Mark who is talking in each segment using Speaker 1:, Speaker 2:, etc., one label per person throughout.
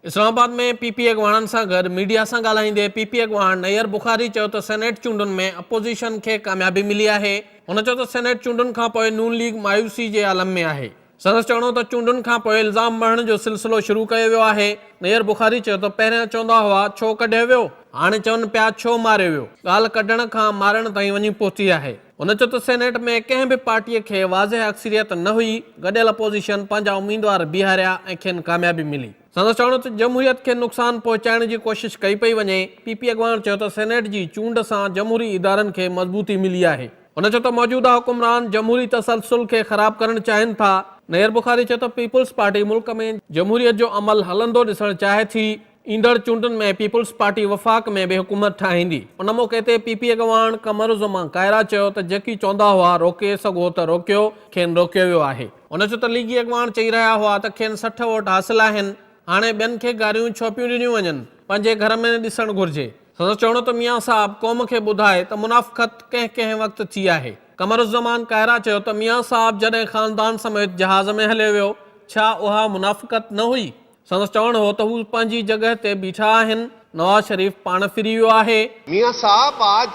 Speaker 1: इस्लामाबाद में पीपी अॻवाणनि सां गॾु मीडिया सां ॻाल्हाईंदे पीपी अॻवान नैयर बुखारी चयो त सेनेट चूंडुनि में अपोज़िशन खे कामयाबी मिली आहे। हुन चयो त सेनेट चूंडुनि खां पोइ नून लीग मायूसी जे आलम में आहे। संदसि चवणो त चूंडुनि खां पोइ इल्ज़ाम भरण जो सिलसिलो शुरू कयो वियो आहे। नैयर बुखारी चयो त पहिरियां चवंदा हुआ छो कढियो वियो, हाणे चवनि पिया छो मारियो वियो। ॻाल्हि कढण खां मारण ताईं वञी पहुती आहे। हुन चयो त सेनेट में कंहिं बि पार्टीअ खे वाज़ह अक्सरियत न हुई, गॾियल अपोज़िशन पंहिंजा उम्मीदवार बीहारिया ऐं खेनि कामयाबी मिली। संदसि चवणो त जमहूरियत खे नुक़सान पहुचाइण जी कोशिश कई पई वञे। पीपी अॻवान चयो त सेनेट जी चूंड सां जमहूरी इदारनि खे मज़बूती मिली आहे। हुन चयो त मौजूदा हुकुमरान जमहूरी तसलसुल खे ख़राब करणु चाहिनि था। नैयर बुखारी चयो त पीपुल्स पार्टी मुल्क में जमहूरियत जो अमल हलंदो ॾिसणु चाहे थी। ईंदड़ चूंडुनि में पीपुल्स पार्टी वफ़ाक़ में बि हुकूमत ठाहींदी। उन मौक़े ते पीपी अॻवान कमरुज़्ज़मान कायरा चयो त जेकी चवंदा हुआ रोके सघो त रोकियो, खेनि रोकियो वियो आहे। हुन चयो त लीगी अॻवान चई रहिया हुआ त खेनि 60 वोट हासिल आहिनि, हाणे ॿियनि खे गारियूं छो पियूं ॾिनियूं वञनि, पंहिंजे घर में ॾिसणु घुरिजे। संदसि चवणो त मियां साहब क़ौम खे ॿुधाए त मुनाफ़क़त कंहिं कंहिं वक़्तु थी आहे। कमरुज़्ज़मान कायरा चयो त मियां साहब जॾहिं ख़ानदान समेत जहाज़ में हलियो वियो, छा उहा मुनाफ़क़त न हुई? संदसि चवणु हो त हू पंहिंजी जॻह ते बीठा आहिनि, नवाज़ शरीफ पाण फिरी वियो आहे।
Speaker 2: मियां साहब आज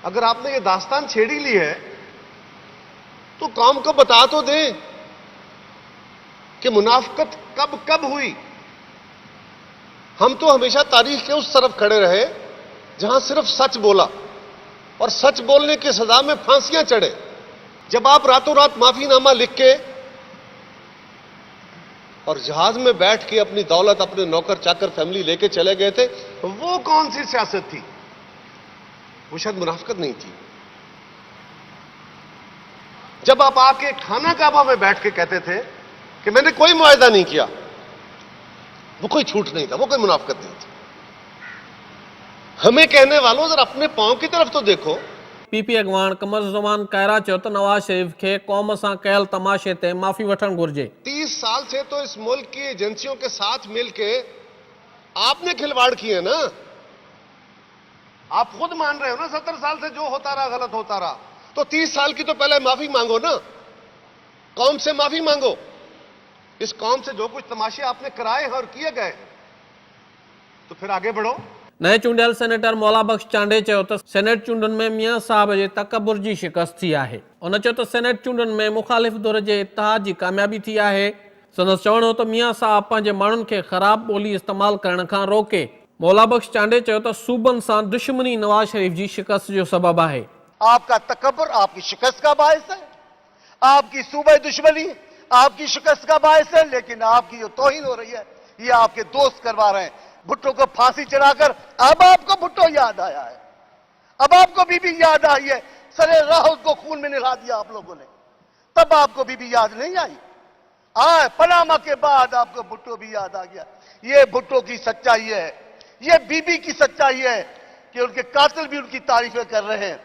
Speaker 2: अगर आपने ये दास्तान छेड़ी ली है तो कौम को बता तो दे कि मुनाफिकत कब कब हुई। हम तो हमेशा तारीख के उस तरफ खड़े रहे जहां सिर्फ सच बोला और सच बोलने की सजा में फांसियां चढ़े। जब आप रातों रात माफीनामा लिख के और जहाज में बैठ के अपनी दौलत, अपने नौकर चाकर फैमिली लेके चले गए थे, वो कौन सी सियासत थी? वो शायद मुनाफिकत नहीं थी। जब आप आके खाना काबा में बैठ के कहते थे कि मैंने कोई मुआहदा नहीं किया, वो कोई झूठ नहीं था, वो कोई मुनाफिकत नहीं थी। हमें कहने वालों जरा अपने पांव की तरफ तो देखो।
Speaker 1: पीपी अॻवान कमरुज़्ज़मान कायरा चयो त नवाज़ शरीफ खे क़ौम सां कयल तमाशे ते माफ़ी वठणु घुरिजे।
Speaker 2: 30 साल से तो इस मुल्क की एजेंसियों के साथ मिलके आपने खिलवाड़ किए ना। आप खुद मान रहे हो ना 70 साल से जो होता रहा गलत होता रहा, तो 30 साल की तो पहले माफी मांगो ना, कौम से माफी मांगो। इस कौम से जो कुछ तमाशे आपने कराए हैं और किए गए, तो फिर आगे बढ़ो।
Speaker 1: नए चूंडियल सेनेटर मौला बख्श चांडे चयो त सेनेट चूंडुनि में मियां साहब जे तकबुर जी शिकस्त थी आहे। हुन चयो त सेनेट चूंडुनि में मुख़ालिफ़ धुर जे इत्तेहाद जी कामयाबी थी आहे। संदसि चवणो हो त मियां साहब पंहिंजे माण्हुनि खे ख़राब ॿोली इस्तेमालु करण खां रोके। मौला बख्श चांडे चयो त सूबनि सां दुश्मनी नवाज शरीफ जी शिकस्त जो सबबु आहे।
Speaker 3: आपका तकब्बुर आपकी शिकस्त का बायस है, आपकी सूबे दुश्मनी आपकी शिकस्त का बायस है। लेकिन आपकी जो तौहीन हो रही है ये आपके दोस्त करवा रहे हैं। भुट्टो को फांसी चढ़ाकर अब आपको भुट्टो याद आया है, अब आपको बीबी याद आई है। सरे राहुल को खून में नहला दिया आप लोगों ने, तब आपको बीबी याद नहीं आई। पनामा के बाद आपको भुट्टो भी याद आ गया। ये भुट्टो की सच्चाई है, ये बीबी की सच्चाई है कि उनके कातिल भी उनकी तारीफें कर रहे हैं।